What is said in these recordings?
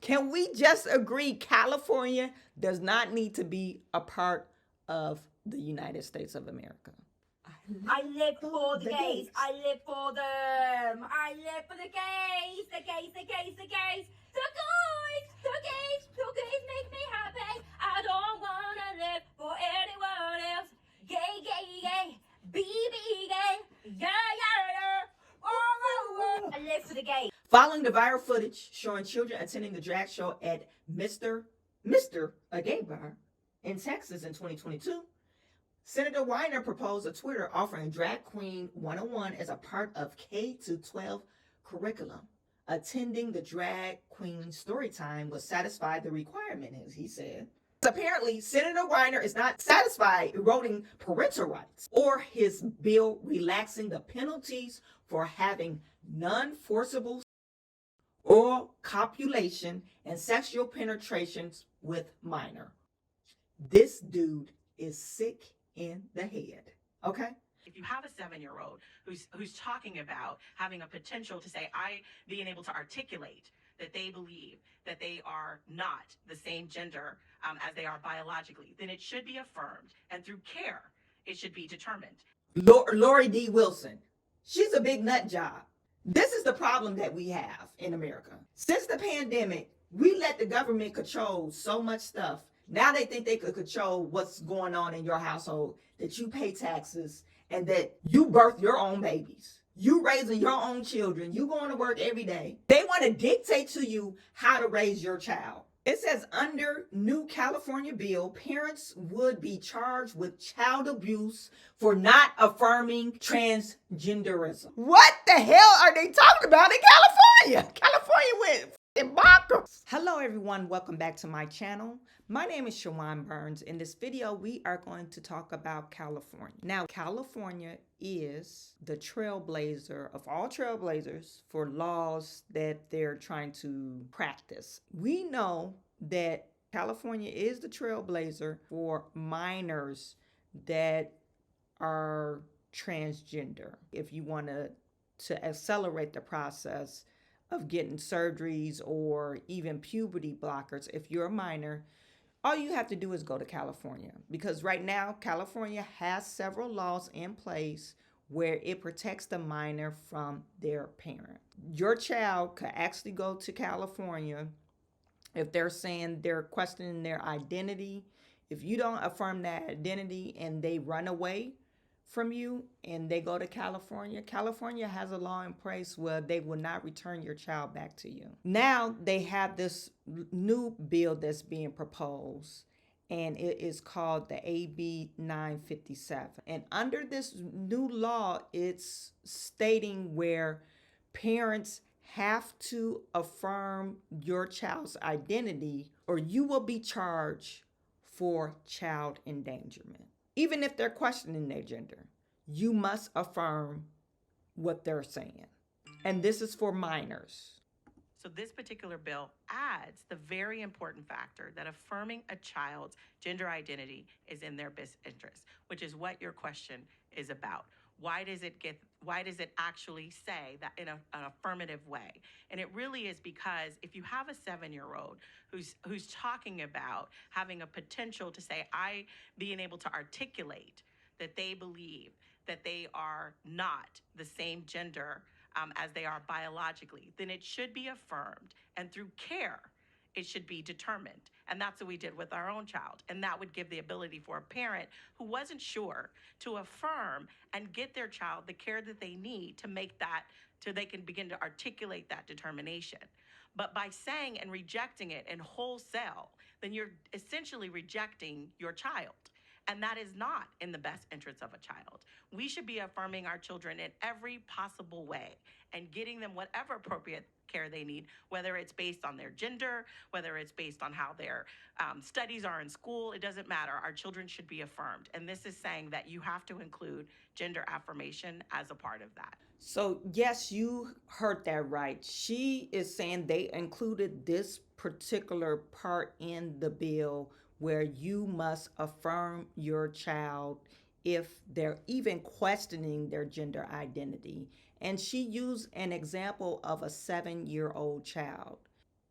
Can we just agree California does not need to be a part of the United States of America? I live for the gays. I live for them. I live for the gays. The gays, the gays, the gays. The guys, the gays, the gays make me happy. I don't wanna live for anyone else. Gay, gay, gay. Be gay. Yeah, yeah, yeah. Oh. I live for the gays. Following the viral footage showing children attending the drag show at Mr. a gay bar in Texas in 2022, Senator Weiner proposed a Twitter offering Drag Queen 101 as a part of K-12 curriculum. Attending the drag queen story time would satisfy the requirement, as he said. Apparently, Senator Weiner is not satisfied eroding parental rights or his bill relaxing the penalties for having non-forcible oral copulation and sexual penetrations with minor. This dude is sick in the head, okay? If you have a 7-year-old who's talking about having a potential to say, being able to articulate that they believe that they are not the same gender as they are biologically, then it should be affirmed, and through care, it should be determined. Lori D. Wilson, she's a big nut job. This is the problem that we have in America. Since the pandemic, we let the government control so much stuff. Now they think they could control what's going on in your household, that you pay taxes and that you birth your own babies. You raising your own children. You going to work every day. They want to dictate to you how to raise your child. It says under new California bill, parents would be charged with child abuse for not affirming transgenderism. What the hell are they talking about in California? California went bonkers. Hello everyone, welcome back to my channel. My name is Chawanne Burns. In this video, we are going to talk about California. Now, California is the trailblazer of all trailblazers for laws that they're trying to practice. We know that California is the trailblazer for minors that are transgender. If you want to accelerate the process of getting surgeries or even puberty blockers, if you're a minor, all you have to do is go to California, because right now California has several laws in place where it protects the minor from their parent. Your child could actually go to California if they're saying they're questioning their identity. If you don't affirm that identity and they run away from you and they go to California, California has a law in place where they will not return your child back to you. Now they have this new bill that's being proposed, and it is called the AB 957. And under this new law, it's stating where parents have to affirm your child's identity or you will be charged for child endangerment. Even if they're questioning their gender, you must affirm what they're saying. And this is for minors. So this particular bill adds the very important factor that affirming a child's gender identity is in their best interest, which is what your question is about. Why does it actually say that in an affirmative way? And it really is because if you have a 7-year-old who's talking about having a potential to say, being able to articulate that they believe that they are not the same gender as they are biologically, then it should be affirmed, and through care, it should be determined. And that's what we did with our own child. And that would give the ability for a parent who wasn't sure to affirm and get their child the care that they need to make that, so they can begin to articulate that determination. But by saying and rejecting it in wholesale, then you're essentially rejecting your child. And that is not in the best interest of a child. We should be affirming our children in every possible way and getting them whatever appropriate care they need, whether it's based on their gender, whether it's based on how their studies are in school. It doesn't matter. Our children should be affirmed. And this is saying that you have to include gender affirmation as a part of that. So yes, you heard that right. She is saying they included this particular part in the bill where you must affirm your child if they're even questioning their gender identity. And she used an example of a 7-year-old child.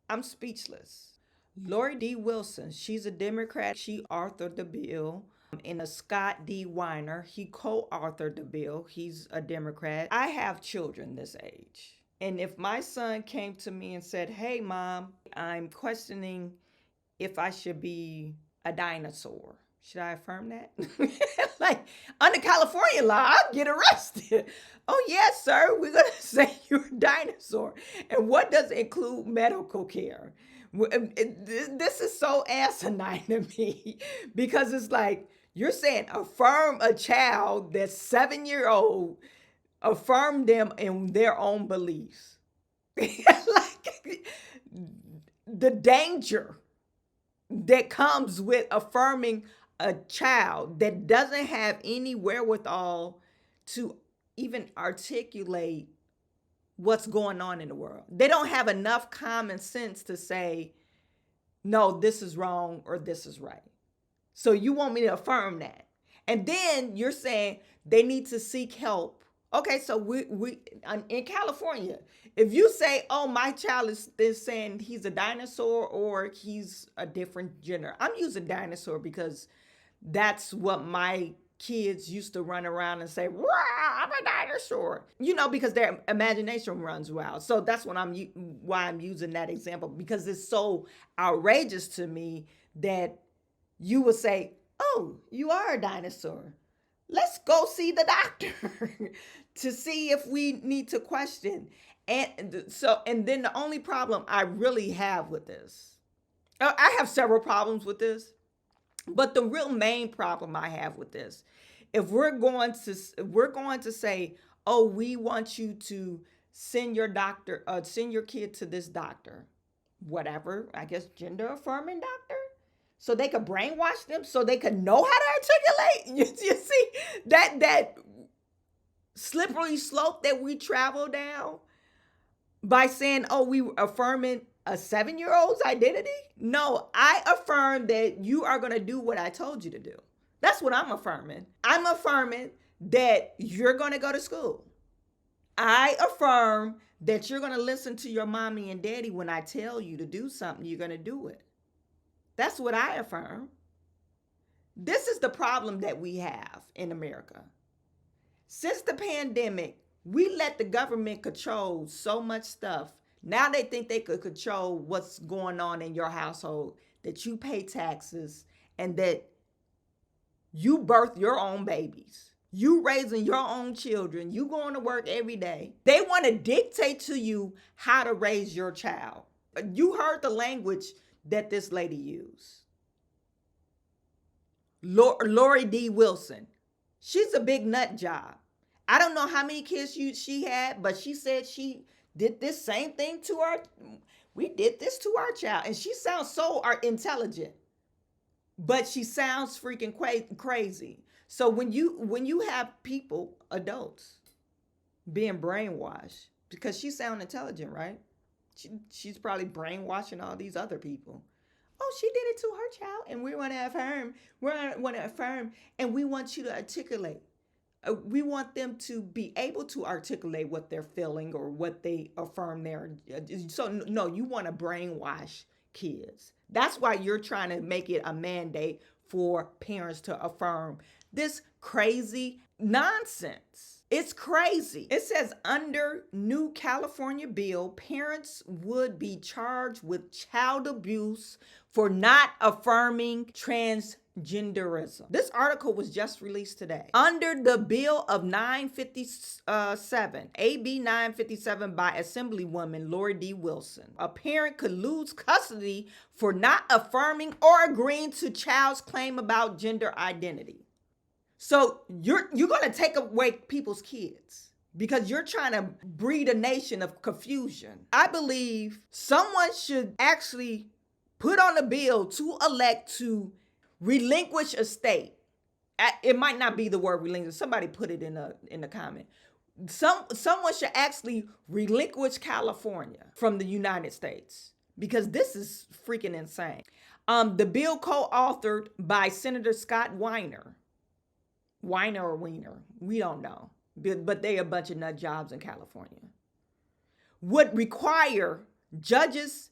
I'm speechless. Lori D. Wilson, she's a Democrat. She authored the bill. And a Scott D. Weiner, he co-authored the bill. He's a Democrat. I have children this age. And if my son came to me and said, hey, Mom, I'm questioning if I should be a dinosaur, should I affirm that? Like, under California law, I'll get arrested. Oh, yes, sir, we're going to say you're a dinosaur. And what does it include medical care? This is so asinine to me because it's like, you're saying affirm a child that's 7-year-old, affirm them in their own beliefs. Like, the danger that comes with affirming a child that doesn't have any wherewithal to even articulate what's going on in the world. They don't have enough common sense to say, no, this is wrong or this is right. So you want me to affirm that. And then you're saying they need to seek help. Okay, so we in California, if you say, oh, my child is saying he's a dinosaur or he's a different gender. I'm using dinosaur because that's what my kids used to run around and say, "Rah, I'm a dinosaur," because their imagination runs wild. So that's why I'm using that example, because it's so outrageous to me that you would say, oh, you are a dinosaur. Let's go see the doctor to see if we need to question. And then the only problem I really have with this, I have several problems with this, but the real main problem I have with this, if we're going to say, oh, we want you to send your kid to this doctor, whatever, I guess gender affirming doctor, so they could brainwash them, so they could know how to articulate. You see that slippery slope that we travel down by saying, oh, we affirming a 7-year-old's identity? No, I affirm that you are going to do what I told you to do. That's what I'm affirming. I'm affirming that you're going to go to school. I affirm that you're going to listen to your mommy and daddy when I tell you to do something, you're going to do it. That's what I affirm. This is the problem that we have in America. Since the pandemic, we let the government control so much stuff. Now they think they could control what's going on in your household, that you pay taxes and that you birth your own babies. You raising your own children. You going to work every day. They want to dictate to you how to raise your child. You heard the language that this lady used. Lori D. Wilson. She's a big nut job. I don't know how many kids she had, but she said she did this same thing to her. We did this to our child. And she sounds so intelligent, but she sounds freaking crazy. So when you have people, adults, being brainwashed, because she sounds intelligent, right? She's probably brainwashing all these other people. Oh, she did it to her child, and we want to affirm. We want to affirm, and we want you to articulate. We want them to be able to articulate what they're feeling or what they affirm there. So no, you want to brainwash kids. That's why you're trying to make it a mandate for parents to affirm this crazy nonsense. It's crazy. It says under new California bill, parents would be charged with child abuse for not affirming transgenderism. This article was just released today. Under the bill of 957, AB 957 by Assemblywoman Lori D. Wilson, a parent could lose custody for not affirming or agreeing to child's claim about gender identity. So you're going to take away people's kids because you're trying to breed a nation of confusion. I believe someone should actually put on a bill to elect to relinquish a state. It might not be the word relinquish. Somebody put it in the comment. Someone should actually relinquish California from the United States because this is freaking insane. The bill co-authored by Senator Scott Weiner. Weiner or Weiner, we don't know, but they a bunch of nut jobs in California, would require judges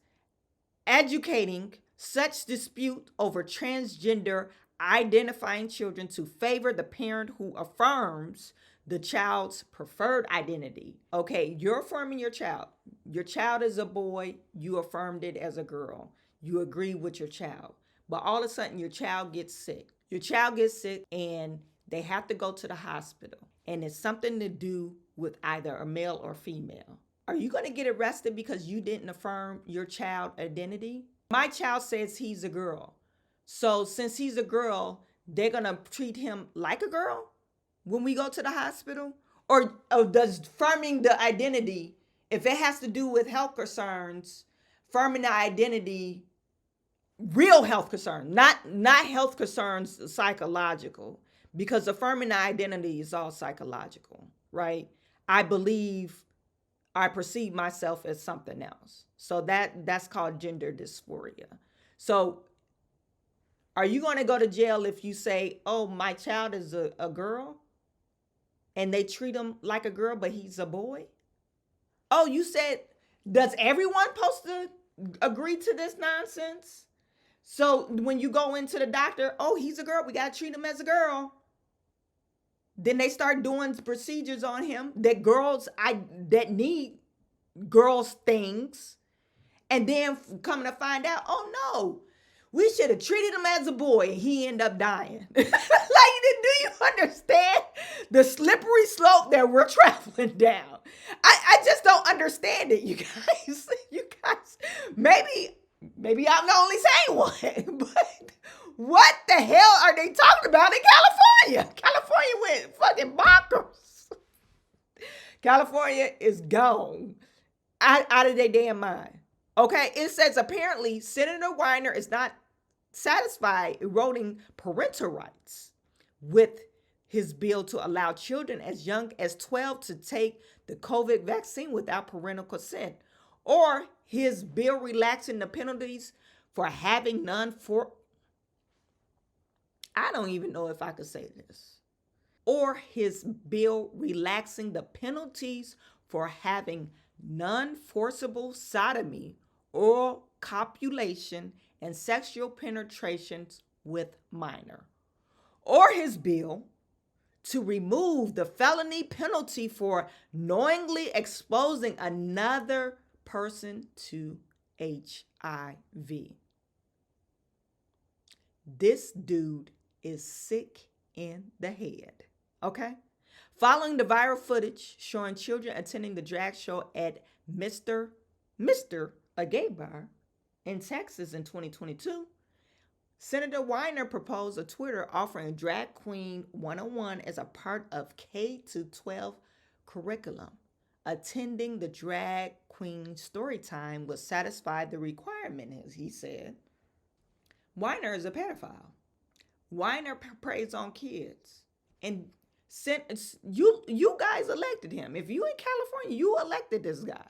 educating such dispute over transgender identifying children to favor the parent who affirms the child's preferred identity. Okay, you're affirming your child. Your child is a boy, you affirmed it as a girl. You agree with your child. But all of a sudden, your child gets sick. Your child gets sick and they have to go to the hospital. And it's something to do with either a male or female. Are you going to get arrested because you didn't affirm your child identity? My child says he's a girl. So since he's a girl, they're going to treat him like a girl when we go to the hospital? Or does affirming the identity, if it has to do with health concerns, affirming the identity, real health concerns, not health concerns psychological, because affirming the identity is all psychological, right? I perceive myself as something else. So that's called gender dysphoria. So are you going to go to jail if you say, oh, my child is a girl and they treat him like a girl, but he's a boy? Oh, you said, does everyone supposed to agree to this nonsense? So when you go into the doctor, oh, he's a girl, we got to treat him as a girl. Then they start doing procedures on him that need girls things. And then coming to find out, oh no, we should have treated him as a boy and he ended up dying. Like, do you understand the slippery slope that we're traveling down? I just don't understand it, you guys. You guys, maybe I'm the only sane one, but what the hell are they talking about in California? California went fucking bonkers. California is gone out of their damn mind. Okay, it says apparently Senator Weiner is not satisfied eroding parental rights with his bill to allow children as young as 12 to take the COVID vaccine without parental consent, or his bill relaxing the penalties for having I don't even know if I could say this. Or his bill relaxing the penalties for having non-forcible sodomy or copulation and sexual penetrations with minor. Or his bill to remove the felony penalty for knowingly exposing another person to HIV. This dude is sick in the head, okay? Following the viral footage showing children attending the drag show at Mr. a gay bar in Texas in 2022, Senator Weiner proposed a Twitter offering Drag Queen 101 as a part of K-12 curriculum. Attending the drag queen story time would satisfy the requirement, as he said. Weiner is a pedophile. Weiner preys on kids. And you guys elected him. If you in California, you elected this guy.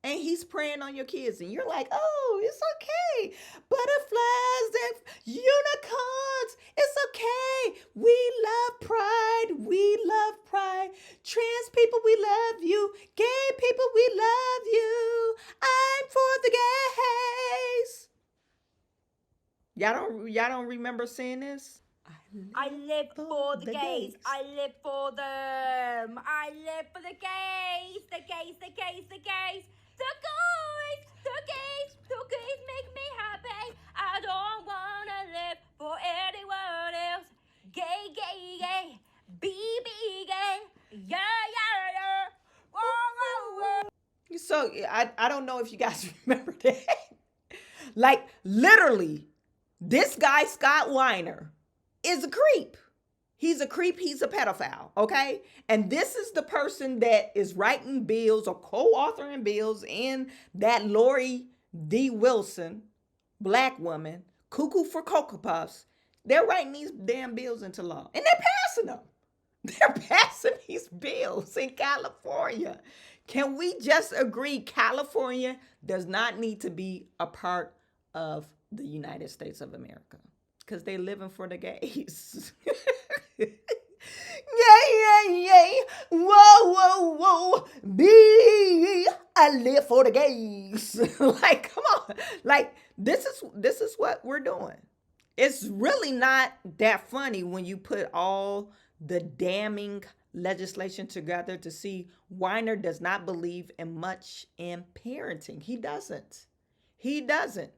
And he's preying on your kids. And you're like, oh, it's okay. Butterflies and unicorns. It's okay. We love pride. We love pride. Trans people, we love you. Gay people, we love you. I'm for the gays. Y'all don't remember seeing this? I live for the gays. I live for them. I live for the gays. The gays, the gays, the gays. The gays make me happy. I don't wanna live for anyone else. Gay, gay, gay. Be gay. Yeah, yeah, yeah. Whoa, whoa, whoa. So I don't know if you guys remember that. Like, literally, this guy, Scott Weiner, is a creep. He's a creep. He's a pedophile. Okay. And this is the person that is writing bills or co-authoring bills in that Lori D. Wilson, black woman, cuckoo for Cocoa Puffs. They're writing these damn bills into law and they're passing them. They're passing these bills in California. Can we just agree California does not need to be a part of the United States of America? Because they're living for the gays. Yeah. Whoa, whoa. Me, I live for the gays. Like, come on. Like, this is what we're doing. It's really not that funny when you put all the damning legislation together to see Weiner does not believe much in parenting. He doesn't. He doesn't.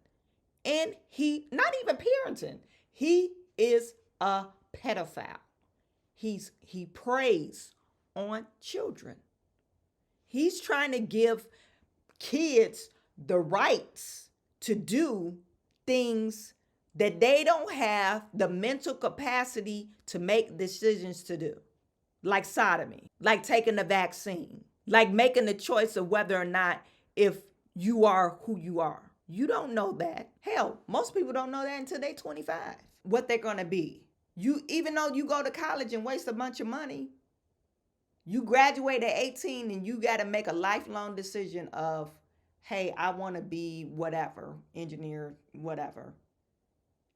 And he not even parenting. He is a pedophile. He preys on children. He's trying to give kids the rights to do things that they don't have the mental capacity to make decisions to do, like sodomy, like taking the vaccine, like making the choice of whether or not if you are who you are. You don't know that. Hell, most people don't know that until they're 25, what they're going to be. Even though you go to college and waste a bunch of money, you graduate at 18 and you got to make a lifelong decision of, hey, I want to be whatever, engineer, whatever.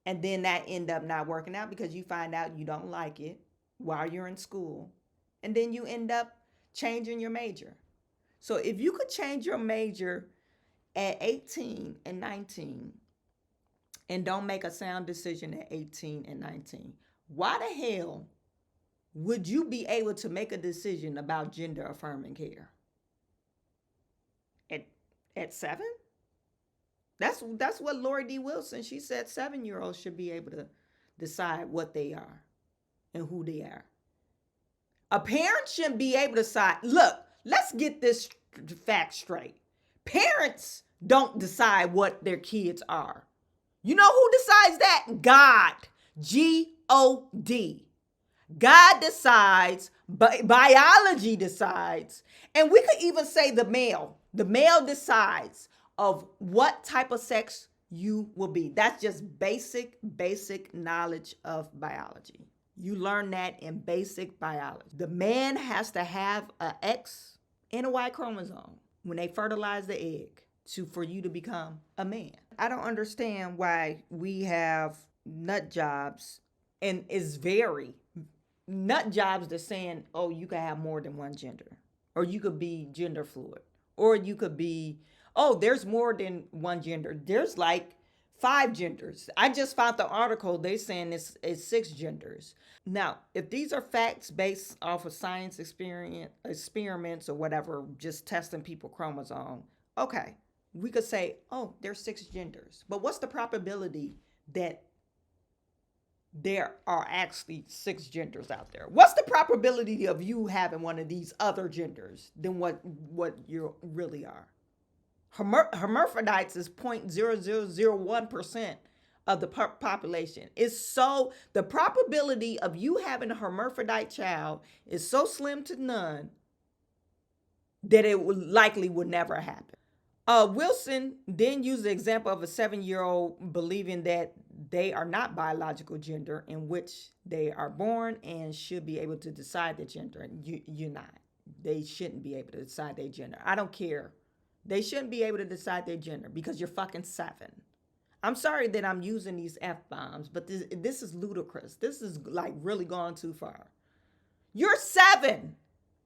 And then that end up not working out because you find out you don't like it while you're in school. And then you end up changing your major. So if you could change your major at 18 and 19 and don't make a sound decision at 18 and 19, why the hell would you be able to make a decision about gender affirming care? At 7? That's what Lori D. Wilson, she said 7-year-olds should be able to decide what they are and who they are. A parent shouldn't be able to decide. Look, let's get this fact straight. Parents don't decide what their kids are. You know who decides that? God. G-O-D. God decides, biology decides, and we could even say the male. The male decides of what type of sex you will be. That's just basic knowledge of biology. You learn that in basic biology. The man has to have an X and a Y chromosome when they fertilize the egg for you to become a man. I don't understand why we have nut jobs, and it's very nut jobs that's saying, oh, you can have more than one gender, or you could be gender fluid, or you could be, oh, there's more than one gender. There's like 5 genders. I just found the article. They're saying it's 6 genders. Now, if these are facts based off of science experiments or whatever, just testing people chromosome, okay, we could say, oh, there's 6 genders. But what's the probability that there are actually 6 genders out there? What's the probability of you having one of these other genders than what you really are? Hermaphrodites is 0.0001% of the population. So the probability of you having a hermaphrodite child is so slim to none that it would never happen. Wilson then used the example of a 7-year-old believing that they are not biological gender in which they are born and should be able to decide their gender. You're not. They shouldn't be able to decide their gender. I don't care. They shouldn't be able to decide their gender because you're fucking 7. I'm sorry that I'm using these F-bombs, but this is ludicrous. This is like really going too far. You're 7.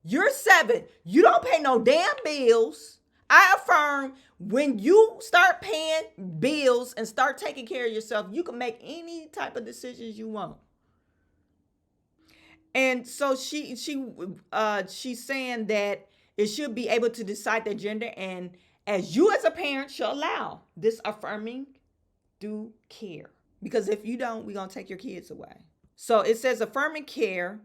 You're 7. You don't pay no damn bills. I affirm when you start paying bills and start taking care of yourself, you can make any type of decisions you want. And so she's saying that it should be able to decide their gender, and as you as a parent should allow this affirming through care. Because if you don't, we're going to take your kids away. So it says affirming care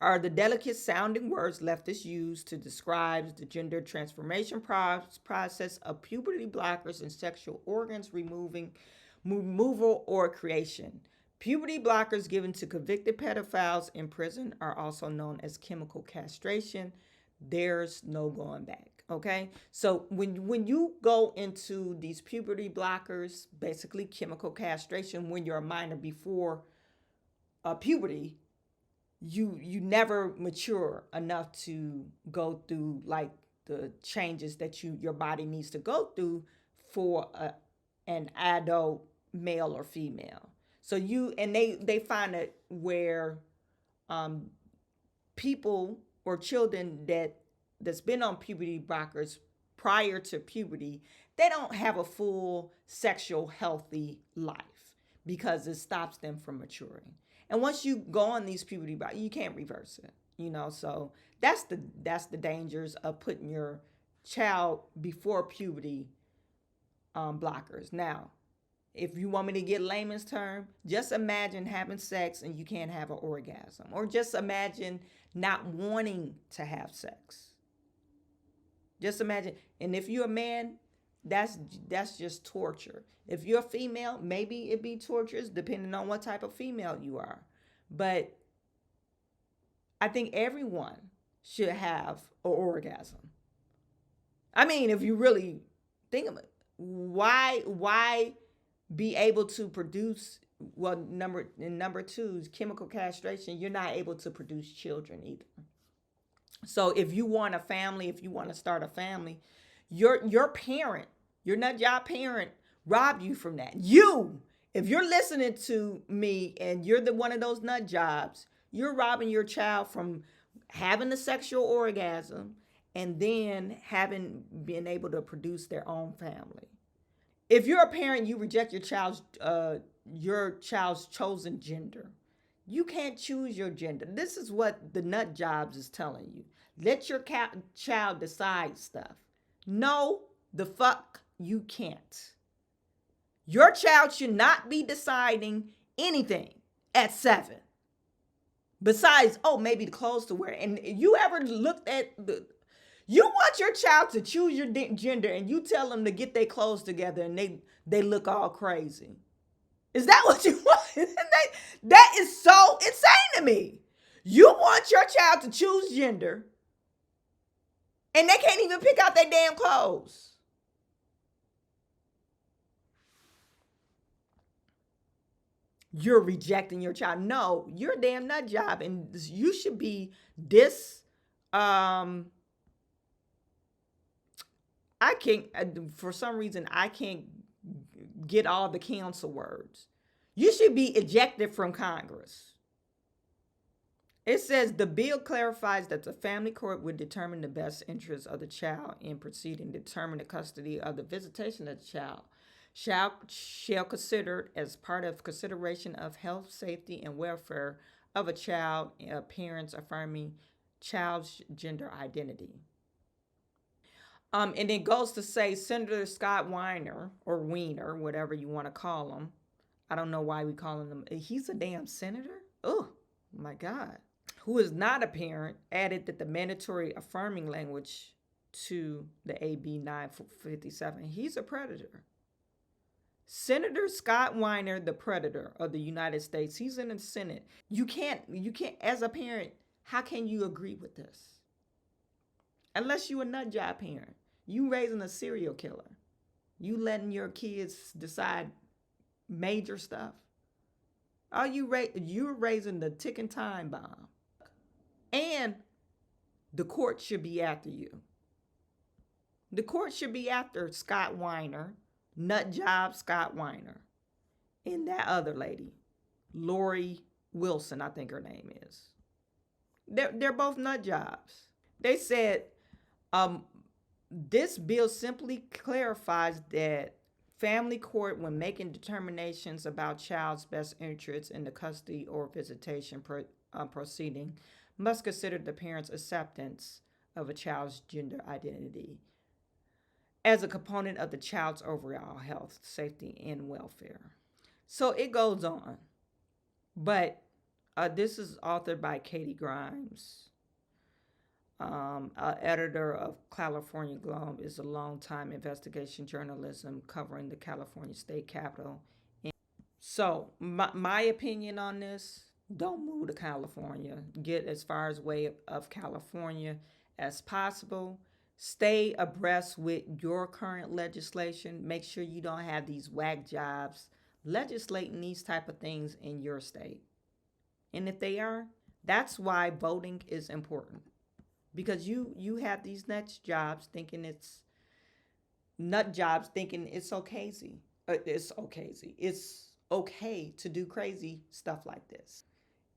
are the delicate sounding words leftists use to describe the gender transformation process of puberty blockers and sexual organs removal or creation. Puberty blockers given to convicted pedophiles in prison are also known as chemical castration. There's no going back. Okay, so when you go into these puberty blockers, basically chemical castration, when you're a minor before puberty, you never mature enough to go through like the changes that your body needs to go through for an adult male or female. So they find it where people or children that's been on puberty blockers prior to puberty, they don't have a full sexual healthy life because it stops them from maturing. And once you go on these puberty blockers, you can't reverse it, so that's the dangers of putting your child before puberty blockers. Now, if you want me to get layman's term, just imagine having sex and you can't have an orgasm, or just imagine not wanting to have sex. Just imagine. And if you're a man, that's just torture. If you're a female, maybe it'd be torturous depending on what type of female you are. But I think everyone should have an orgasm. I mean, if you really think of it, why be able to produce, well, number two is chemical castration. You're not able to produce children either. So if you want a family, if you want to start a family, your parent, your nut job parent robbed you from that. If you're listening to me and you're one of those nut jobs, you're robbing your child from having a sexual orgasm and then being able to produce their own family. If you're a parent, you reject your child's chosen gender. You can't choose your gender. This is what the nut jobs is telling you. Let your child decide stuff. No, the fuck you can't. Your child should not be deciding anything at 7. Besides, maybe the clothes to wear. And you ever looked at you want your child to choose your gender and you tell them to get their clothes together and they look all crazy. Is that what you want? That is so insane to me. You want your child to choose gender and they can't even pick out their damn clothes. You're rejecting your child. No, you're a damn nut job and you should be I can't, for some reason, I can't get all the council words. You should be ejected from Congress. It says the bill clarifies that the family court would determine the best interests of the child in proceeding, determine the custody of the visitation of the child. Shall consider as part of consideration of health, safety, and welfare of a child, parents affirming child's gender identity. And it goes to say Senator Scott Weiner, or Weiner, whatever you want to call him. I don't know why we call him. He's a damn senator? Oh, my God. Who is not a parent, added that the mandatory affirming language to the AB 957. He's a predator. Senator Scott Weiner, the predator of the United States. He's in the Senate. You can't, as a parent, how can you agree with this? Unless you a nut job parent. You raising a serial killer. You letting your kids decide major stuff. You're raising the ticking time bomb. And the court should be after you. The court should be after Scott Weiner, nut job Scott Weiner, and that other lady, Lori Wilson, I think her name is. They're both nut jobs. They said, this bill simply clarifies that family court, when making determinations about child's best interests in the custody or visitation proceeding, must consider the parent's acceptance of a child's gender identity as a component of the child's overall health, safety, and welfare. So it goes on. But this is authored by Katie Grimes. Editor of California Globe, is a long-time investigation journalism covering the California State Capitol. So my opinion on this, don't move to California. Get as far away of California as possible. Stay abreast with your current legislation. Make sure you don't have these whack jobs legislating these type of things in your state. And if they are, that's why voting is important. Because you have these nut jobs thinking it's okay. It's okay to do crazy stuff like this.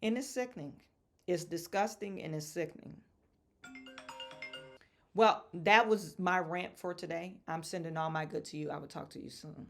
And it's sickening. It's disgusting and it's sickening. Well, that was my rant for today. I'm sending all my good to you. I will talk to you soon.